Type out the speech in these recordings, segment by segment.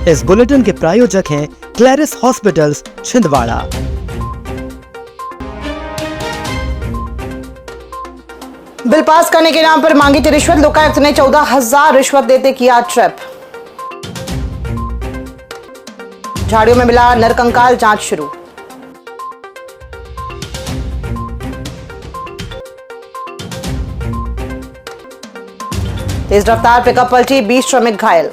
इस बुलेटिन के प्रायोजक हैं Clarice hospitals Chhindwara. Bill pass करने के नाम पर मांगी थी रिश्वत, लोकायुक्त ने 14,000 रिश्वत देते किया ट्रैप। झाड़ियों में मिला नरकंकाल, जांच शुरू। तेज रफ्तार पिकअप पलटी, 20 श्रमिक घायल।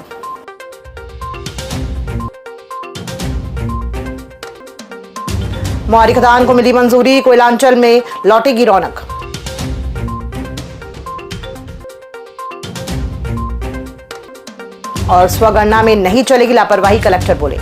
मोहारी खदान को मिली मंजूरी, कोयलांचल में लौटेगी रौनक। और स्वगणना में नहीं चलेगी लापरवाही, कलेक्टर बोले।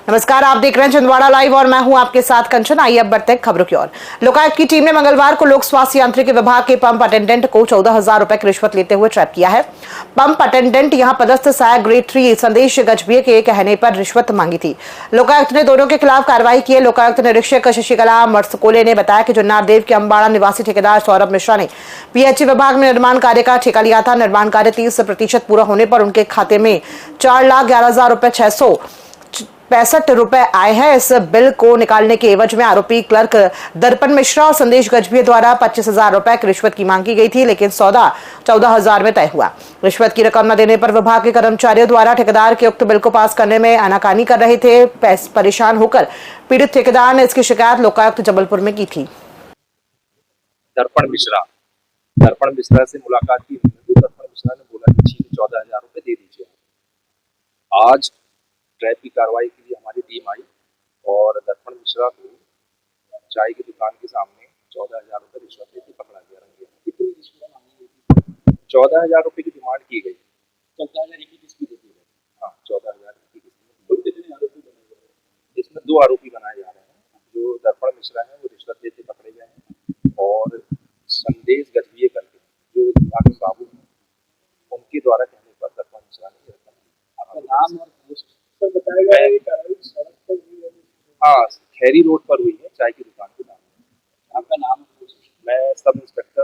नमस्कार, आप देख रहे हैं छिंदवाड़ा लाइव और मैं हूं आपके साथ कंचन। आइए अब बढ़ते हैं खबरों की ओर। लोकायुक्त की टीम ने मंगलवार को लोक स्वास्थ्य यांत्रिकी विभाग के पंप अटेंडेंट को 14,000 रुपए की रिश्वत लेते हुए ट्रैप किया है। पंप अटेंडेंट यहां पदस्थ सहायक ग्रेड 3 संदेश गजभिये के कहने पर रिश्वत मांगी थी। लोकायुक्त ने दोनों के खिलाफ कार्रवाई की है। लोकायुक्त निरीक्षक शशिकला मर्सकोले ने बताया कि जुन्नारदेव के अंबाड़ा निवासी ठेकेदार सौरभ मिश्रा ने पीएचई विभाग में निर्माण कार्य का ठेका लिया था। निर्माण कार्य 30% पूरा होने पर उनके खाते में 4,11,665 रुपए आए हैं। इस बिल को निकालने के एवज में आरोपी क्लर्क दर्पण मिश्रा और संदेश गजभिये द्वारा 25,000 रुपए की रिश्वत की मांग की गई थी, लेकिन सौदा 14,000 में तय हुआ। रिश्वत की रकम न देने पर विभाग के कर्मचारियों द्वारा ठेकेदार के उक्त बिल को पास करने में आनाकानी कर रहे थे। परेशान होकर पीड़ित ठेकेदार ने इसकी शिकायत लोकायुक्त जबलपुर में की थी। दर्पण मिश्रा से मुलाकात की। दर्पण मिश्रा ने बोला कि 14,000 रुपए दे दीजिए। आज ट्रैप की कार्रवाई के लिए हमारी टीम आई और दर्पण मिश्रा को चाय की दुकान के सामने 14,000 रुपए रिश्वत देते पकड़ा गया। कितनी रिश्वत मांगी गई? 14,000 रुपए की डिमांड की गई। 14,000 की किस्त भी देती है? हाँ, 14,000 की किस्त। कितने आरोपी बनाए गए? इसमें 2 आरोपी बनाए जा रहे हैं। जो दर्पण मिश्रा है वो रिश्वत देते पकड़े गए हैं और संदेश गजभिये करके जो विभाग के बाबू हैं उनके द्वारा कहने पर दर्पण मिश्रा ने रकम दी। आपका नाम और पोस्ट बताया गया है? हाँ, खैरी रोड पर हुई है, चाय की दुकान के नाम। आपका नाम? मैं सब इंस्पेक्टर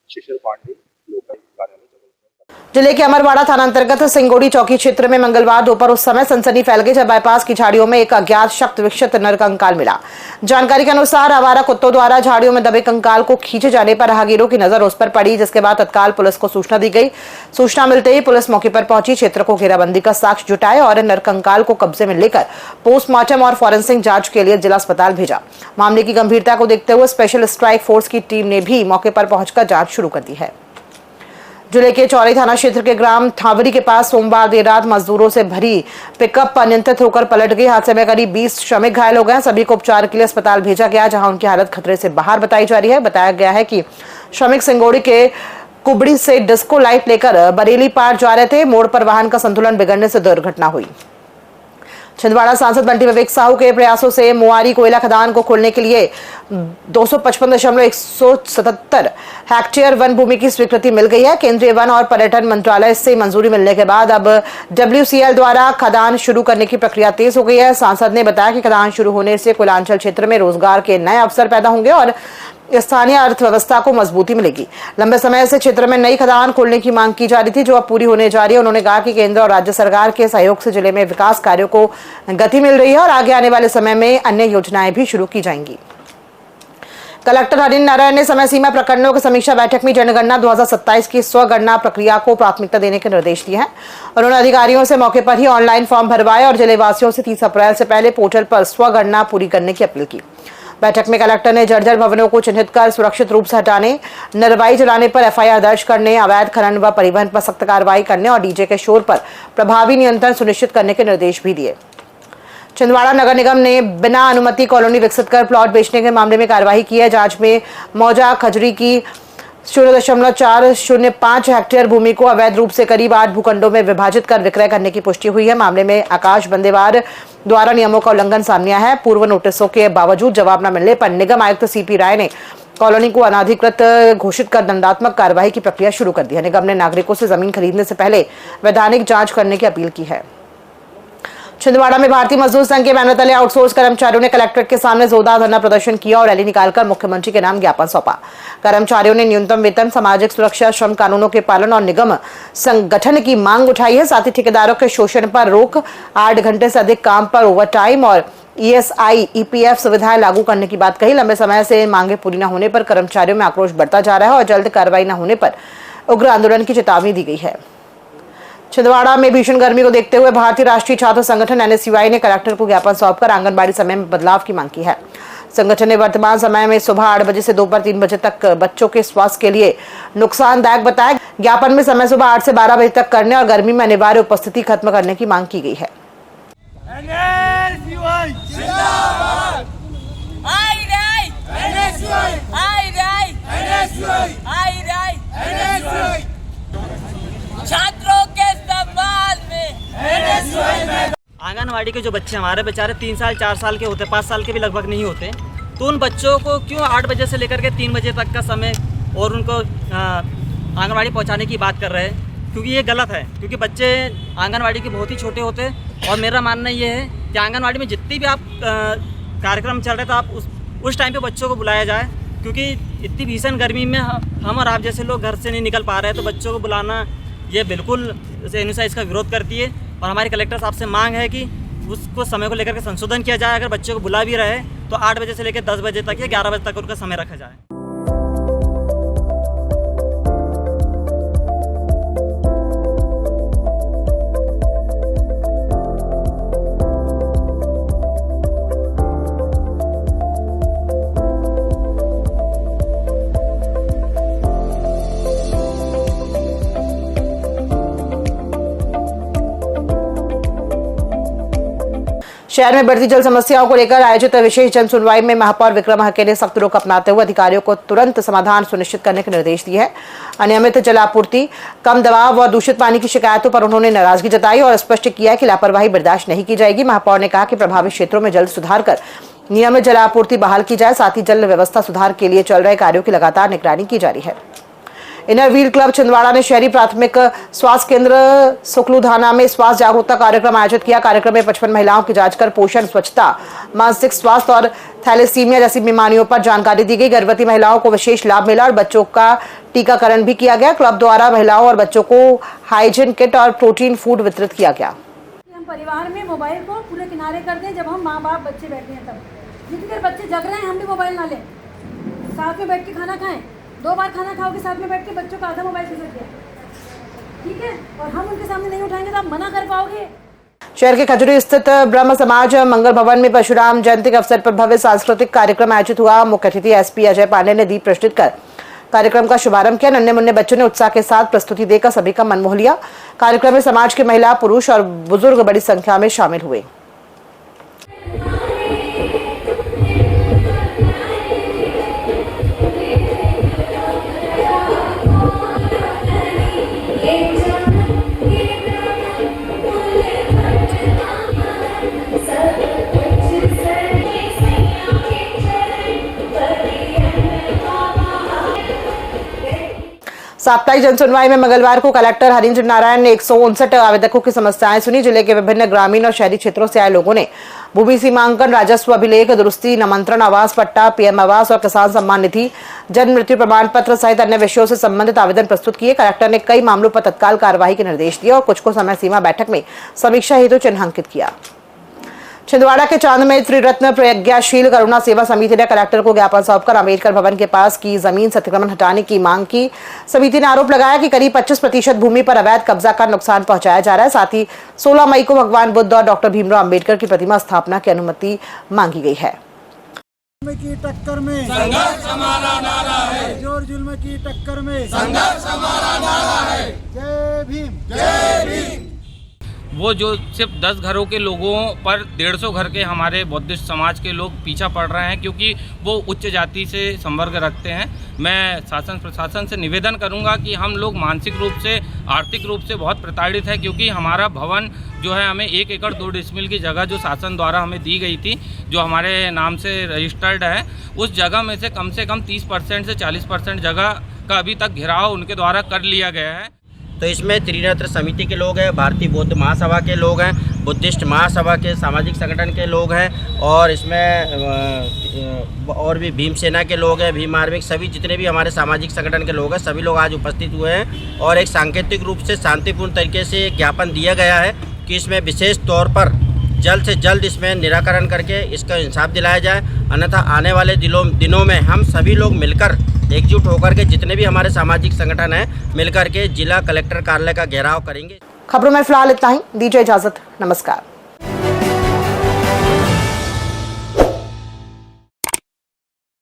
शिशिर पांडे, लोकायुक्त कार्यालय जबलपुर। जिले के अमरवाड़ा थाना अंतर्गत सिंगोड़ी चौकी क्षेत्र में मंगलवार दोपहर उस समय सनसनी फैल गई जब बाईपास की झाड़ियों में एक अज्ञात शक्त विक्षत नरकंकाल मिला। जानकारी के अनुसार आवारा कुत्तों द्वारा झाड़ियों में दबे कंकाल को खींचे जाने पर राहगीरों की नजर उस पर पड़ी, जिसके बाद तत्काल पुलिस को सूचना दी गई। सूचना मिलते ही पुलिस मौके पर पहुंची, क्षेत्र को घेराबंदी का साक्ष्य जुटाए और नरकंकाल को कब्जे में लेकर पोस्टमार्टम और फॉरेंसिक जांच के लिए जिला अस्पताल भेजा। मामले की गंभीरता को देखते हुए स्पेशल स्ट्राइक फोर्स की टीम ने भी मौके पर पहुंचकर जांच शुरू कर दी है। जिले के चौरी थाना क्षेत्र के ग्राम थावरी के पास सोमवार देर रात मजदूरों से भरी पिकअप अनियंत्रित होकर पलट गई। हादसे में करीब 20 श्रमिक घायल हो गए। सभी को उपचार के लिए अस्पताल भेजा गया, जहां उनकी हालत खतरे से बाहर बताई जा रही है। बताया गया है कि श्रमिक सिंगोड़ी के कुबड़ी से डिस्को लाइट लेकर बरेली पार जा रहे थे। मोड़ पर वाहन का संतुलन बिगड़ने से दुर्घटना हुई। छिंदवाड़ा सांसद बंटी विवेक साहू के प्रयासों से मोहारी कोयला खदान को खोलने के लिए 255.177 हेक्टेयर वन भूमि की स्वीकृति मिल गई है। केंद्रीय वन और पर्यटन मंत्रालय से मंजूरी मिलने के बाद अब WCL द्वारा खदान शुरू करने की प्रक्रिया तेज हो गई है। सांसद ने बताया कि खदान शुरू होने से कोयलांचल क्षेत्र में रोजगार के नए अवसर पैदा होंगे और स्थानीय अर्थव्यवस्था को मजबूती मिलेगी। लंबे समय से क्षेत्र में नई खदान खोलने की मांग की जा रही थी, जो अब पूरी होने जा रही है। उन्होंने कहा कि केंद्र और राज्य सरकार के सहयोग से जिले में विकास कार्यों को गति मिल रही है और आगे आने वाले समय में अन्य योजनाएं भी शुरू की जाएंगी। कलेक्टर हरिन नारायण ने समय सीमा प्रकरणों की समीक्षा बैठक में जनगणना 2027 की स्वगणना प्रक्रिया को प्राथमिकता देने के निर्देश दिए हैं। उन्होंने अधिकारियों से मौके पर ही ऑनलाइन फॉर्म भरवाए और जिले वासियों से 30 अप्रैल से पहले पोर्टल पर स्वगणना पूरी करने की अपील की। बैठक में कलेक्टर ने जर्जर भवनों को चिन्हित कर सुरक्षित रूप से हटाने, नरवाई जलाने पर FIR दर्ज करने, अवैध खनन व परिवहन पर सख्त कार्रवाई करने और डीजे के शोर पर प्रभावी नियंत्रण सुनिश्चित करने के निर्देश भी दिए। छिंदवाड़ा नगर निगम ने बिना अनुमति कॉलोनी विकसित कर प्लॉट बेचने के मामले में कार्रवाई की है। जांच में मौजा खजरी की 0.405 हेक्टेयर भूमि को अवैध रूप से करीब 8 भूखंडों में विभाजित कर विक्रय करने की पुष्टि हुई है। मामले में आकाश बंदेवार द्वारा नियमों का उल्लंघन सामने आया है। पूर्व नोटिसों के बावजूद जवाब न मिलने पर निगम आयुक्त CP राय ने कॉलोनी को अनाधिकृत घोषित कर दंडात्मक कार्रवाई की प्रक्रिया शुरू कर दी है। निगम ने नागरिकों से जमीन खरीदने से पहले वैधानिक जांच करने की अपील की है। छिंदवाड़ा में भारतीय मजदूर संघ के बैनर तले आउटसोर्स कर्मचारियों ने कलेक्ट्रेट के सामने जोरदार धरना प्रदर्शन किया और रैली निकालकर मुख्यमंत्री के नाम ज्ञापन सौंपा। कर्मचारियों ने न्यूनतम वेतन, सामाजिक सुरक्षा, श्रम कानूनों के पालन और निगम संगठन की मांग उठाई है। साथ ही ठेकेदारों के शोषण पर रोक, 8 घंटे से अधिक काम पर ओवरटाइम और ESI, EPF सुविधाएं लागू करने की बात कही। लंबे समय से मांगे पूरी न होने पर कर्मचारियों में आक्रोश बढ़ता जा रहा है और जल्द कार्रवाई न होने पर उग्र आंदोलन की चेतावनी दी गई है। छिंदवाड़ा में भीषण गर्मी को देखते हुए भारतीय राष्ट्रीय छात्र संगठन NSUI ने कलेक्टर को ज्ञापन सौंपकर आंगनबाड़ी समय में बदलाव की मांग की है। संगठन ने वर्तमान समय में सुबह 8 बजे से दोपहर 3 बजे तक बच्चों के स्वास्थ्य के लिए नुकसानदायक बताया। ज्ञापन में समय सुबह 8 से 12 बजे तक करने और गर्मी में अनिवार्य उपस्थिति खत्म करने की मांग की गई है। छात्रों के सम्मान में आंगनवाड़ी के जो बच्चे हमारे बेचारे 3 साल 4 साल के होते, 5 साल के भी लगभग नहीं होते, तो उन बच्चों को क्यों 8 बजे से लेकर के 3 बजे तक का समय और उनको आंगनवाड़ी पहुंचाने की बात कर रहे हैं, क्योंकि ये गलत है। क्योंकि बच्चे आंगनवाड़ी के बहुत ही छोटे होते हैं और मेरा मानना ये है कि आंगनवाड़ी में जितनी भी आप कार्यक्रम चल रहे थे, आप उस टाइम पे बच्चों को बुलाया जाए, क्योंकि इतनी भीषण गर्मी में हम और आप जैसे लोग घर से नहीं निकल पा रहे हैं, तो बच्चों को बुलाना ये बिल्कुल NSUI इसका विरोध करती है। और हमारी कलेक्टर साहब से मांग है कि उसको समय को लेकर के संशोधन किया जाए। अगर बच्चों को बुला भी रहे तो 8 बजे से लेकर 10 बजे तक या 11 बजे तक उनका समय रखा जाए। शहर में बढ़ती जल समस्याओं को लेकर आयोजित विशेष जन सुनवाई में महापौर विक्रम हक्के ने सख्त रुख अपनाते हुए अधिकारियों को तुरंत समाधान सुनिश्चित करने के निर्देश दिए हैं। अनियमित जल आपूर्ति, कम दबाव और दूषित पानी की शिकायतों पर उन्होंने नाराजगी जताई और स्पष्ट किया कि लापरवाही बर्दाश्त नहीं की जाएगी। महापौर ने कहा कि प्रभावित क्षेत्रों में जल्द सुधार कर नियमित जल आपूर्ति बहाल की जाए। साथ ही जल व्यवस्था सुधार के लिए चल रहे कार्यों की लगातार निगरानी की जा रही है। इनर व्हील क्लब छिंदवाड़ा ने शहरी प्राथमिक स्वास्थ्य केंद्र सुखलूधाना में स्वास्थ्य जागरूकता कार्यक्रम आयोजित किया। कार्यक्रम में 55 महिलाओं की जांच कर पोषण, स्वच्छता, मानसिक स्वास्थ्य और थैलेसीमिया जैसी बीमारियों पर जानकारी दी गई। गर्भवती महिलाओं को विशेष लाभ मिला और बच्चों का टीकाकरण भी किया गया। क्लब द्वारा महिलाओं और बच्चों को हाइजीन किट और प्रोटीन फूड वितरित किया गया। हम परिवार में मोबाइल को पूरे किनारे कर दें। जब हम माँ बाप बच्चे बैठे हैं तब, जितनी देर बच्चे जग रहे हैं हम भी मोबाइल ना लें, साथ में बैठ के खाना खाएं। 2 बार खाना खाओगे साथ में बैठ के, बच्चों का आधा मोबाइल खिसक गया, ठीक है, और हम उनके सामने नहीं उठाएंगे तो आप मना कर पाओगे। शहर के खजूरी स्थित ब्रह्म समाज मंगल भवन में परशुराम जयंती के अवसर पर भव्य सांस्कृतिक कार्यक्रम आयोजित हुआ। मुख्य अतिथि SP अजय पांडे ने दीप प्रज्वलित कर कार्यक्रम का शुभारंभ किया। नन्हे मुन्ने बच्चों ने उत्साह के साथ प्रस्तुति देकर सभी का मन मोह लिया। कार्यक्रम में समाज के महिला, पुरुष और बुजुर्ग बड़ी संख्या में शामिल हुए। साप्ताहिक जनसुनवाई में मंगलवार को कलेक्टर हरीन्द्र नारायण ने 159 आवेदकों की समस्याएं सुनी। जिले के विभिन्न ग्रामीण और शहरी क्षेत्रों से आए लोगों ने भूमि सीमांकन, राजस्व अभिलेख, दुरुस्ती, निमंत्रण, आवास पट्टा, PM आवास और किसान सम्मान निधि, जन्म मृत्यु प्रमाण पत्र सहित अन्य विषयों से संबंधित आवेदन प्रस्तुत किए। कलेक्टर ने कई मामलों पर तत्काल कार्यवाही के निर्देश दिए और कुछ को समय सीमा बैठक में समीक्षा हेतु चिन्हांकित किया। छिंदवाड़ा के चांद में त्रिरत्न प्रज्ञाशील करुणा सेवा समिति ने कलेक्टर को ज्ञापन सौंपकर अम्बेडकर भवन के पास की जमीन से अतिक्रमण हटाने की मांग की। समिति ने आरोप लगाया कि करीब 25% भूमि पर अवैध कब्जा कर नुकसान पहुंचाया जा रहा है। साथ ही 16 मई को भगवान बुद्ध और डॉक्टर भीमराव अम्बेडकर की प्रतिमा स्थापना की अनुमति मांगी गई है। की टक्कर में संघर्ष हमारा नारा है, जोर जुल्म की टक्कर में संघर्ष हमारा नारा है। जय भीम, जय भीम। वो जो सिर्फ 10 घरों के लोगों पर 150 घर के हमारे बौद्धिस्ट समाज के लोग पीछा पड़ रहे हैं, क्योंकि वो उच्च जाति से संवर्ग रखते हैं। मैं शासन प्रशासन से निवेदन करूंगा कि हम लोग मानसिक रूप से, आर्थिक रूप से बहुत प्रताड़ित है, क्योंकि हमारा भवन जो है हमें 1 एकड़ 2 डिसमिल की जगह जो शासन द्वारा हमें दी गई थी, जो हमारे नाम से रजिस्टर्ड है, उस जगह में से कम 30% से 40% जगह का अभी तक घेराव उनके द्वारा कर लिया गया है। तो इसमें त्रिनेत्र समिति के लोग हैं, भारतीय बौद्ध महासभा के लोग हैं, बुद्धिस्ट महासभा के सामाजिक संगठन के लोग हैं और इसमें और भी भीम सेना के लोग हैं, भीम आर्मी, सभी जितने भी हमारे सामाजिक संगठन के लोग हैं सभी लोग आज उपस्थित हुए हैं और एक सांकेतिक रूप से शांतिपूर्ण तरीके से ज्ञापन दिया गया है कि इसमें विशेष तौर पर जल्द से जल्द इसमें निराकरण करके इसका इंसाफ दिलाया जाए, अन्यथा आने वाले दिनों में हम सभी लोग मिलकर एकजुट होकर के जितने भी हमारे सामाजिक संगठन हैं मिलकर के जिला कलेक्टर कार्यालय का घेराव करेंगे। खबरों में फिलहाल इतना ही, दीजिए इजाजत, नमस्कार।